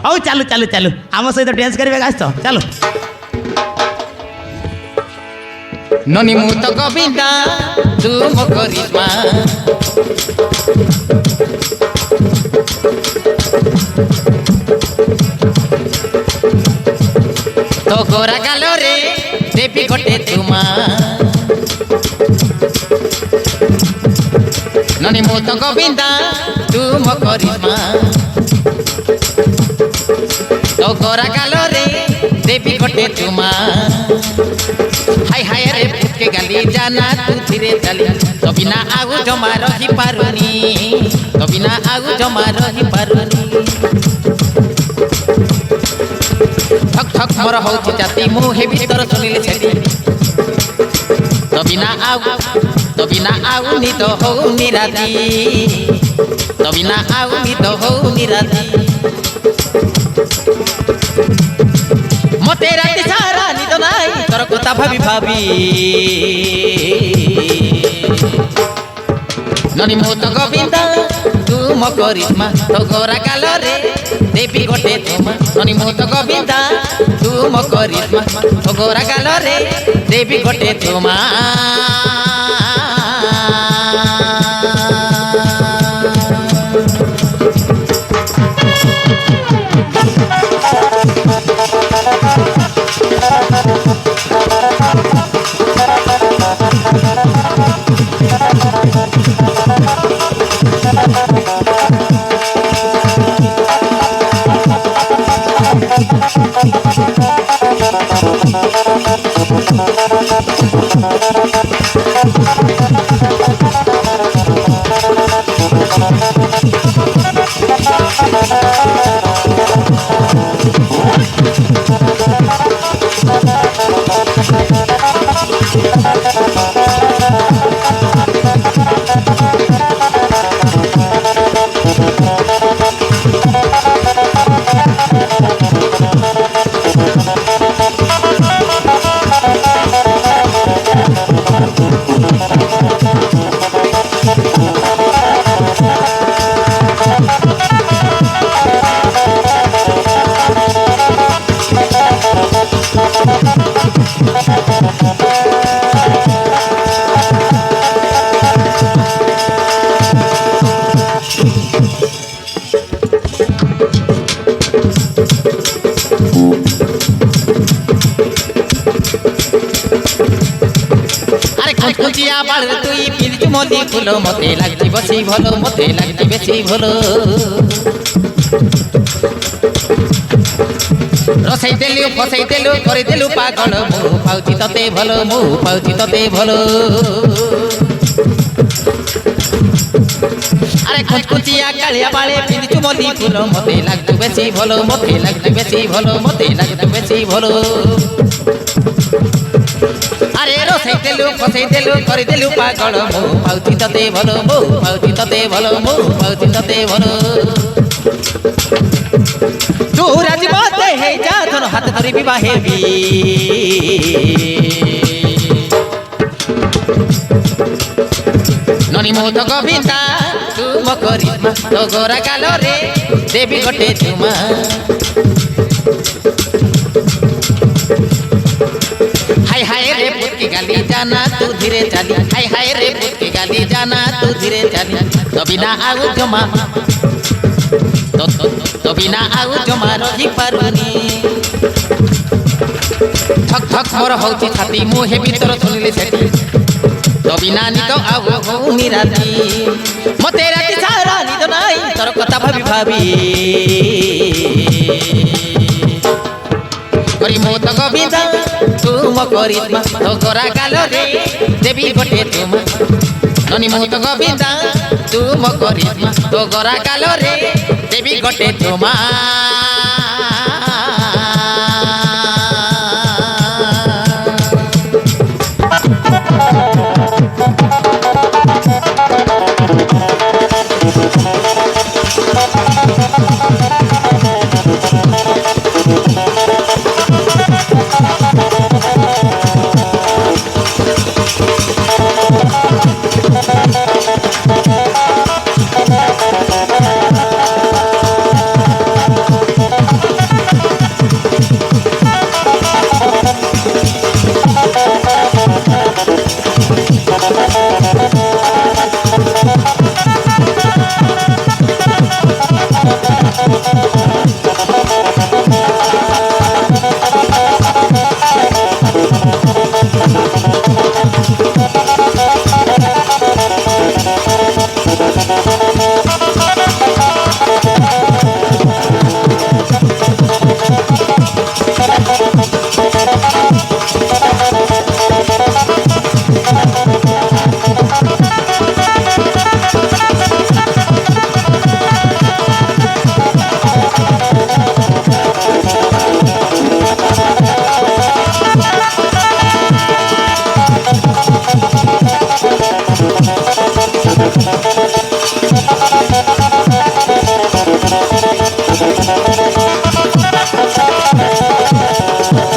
ହଉ ଚାଲୁ ଚାଲୁ ଚାଲୁ ଆମ ସହିତ ଡ୍ୟାନ୍ସ କରିବାକୁ ଆସ ଚାଲୁ ନନି ମୁଁ ତ ଗୋବିନ୍ଦା ତୁ ମୋ କରିମା তো গোরা গালরে দেবী গোটে তুমা ননি মো তো গোবিন্দা তু মো করিমা তো গোরা গালরে দেবী গোটে তুমা হাই হাই রে ফুটকে গালি জানা তু ধীরে চালি তো বিনা আগু জমা রহি পারুনি তো বিনা আগু জমা রহি পারুনি ঠক ঠক মোর হଉଛି জাতি ମୁଁ ହେ ଭିତର ଶୁଣିଲେ ଛେଟି ତ ବିନା ଆଉ ନିଦ ହଉନି ରାତି ତ ବିନା ଆଉ ନିଦ ହଉନି ରାତି ମତେ ରାତି ସାରା ନିଦ ନାହିଁ ତୋର କଥା ଭାବି ଭାବି ନନି ମୁଁ ତ ଗୋବିନ୍ଦା ତୁ ମୋ କରିମା ତୋ ଗୋରା ଗାଲରେ ଦେବୀ ଗୋଟେ ତୁମା ନନି ମୁଁ ତ ଗୋବିନ୍ଦା ତୁ ମୋ କରିମା ତୋ ଗୋରା ଗାଲରେ ଦେବୀ ଗୋଟେ ତୁମା কুচিয়া বাড় তুই পিলচু মতি ফুল মতে লাগছি বেশি ভালো মতে লাগছি বেশি ভালো রসাই দেলু ফসাই দেলু করে দেলু পাগল মু পাউছি ততে ভালো মু পাউছি ততে ভালো আরে কুচিয়া কালিয়া বাড়ে পিলচু মতি ফুল মতে লাগছি বেশি ভালো মতে লাগছি বেশি ভালো মতে লাগছি বেশি ভালো আরে রসাই দেলু ফসাই দেলু করে দেলু পাগল মু পাউছি ততে ভালো মু পাউছি ততে ভালো মু পাউছি ততে ভালো তু রাজবাতে হে যা ধর হাত ধরি বিবাহে বি ননি মো তো গোবিন্দা তু মো করিমা তো গোরা গালরে দেবী গোটে তুমা हाय हाय रे पुत की गाली जाना तू धीरे चली हाय हाय रे पुत की गाली जाना तू धीरे चली तो बिना आउ जमा तो बिना आउ जमा रही पारुनी ठक ठक मोर होची छाती मु हे भीतर सुनिले सेठी तो बिना निद आउ होनी राती मते राती सारा निद नाही तोर कथा भाबी भाबी करी मो तो गोविंदा तू मो करिश्मा तो गोरा गालरे देवी गोटे तुमा ननी मो तो गोविंदा तू मो करिश्मा तो गोरा गालरे देवी गोटे तुमा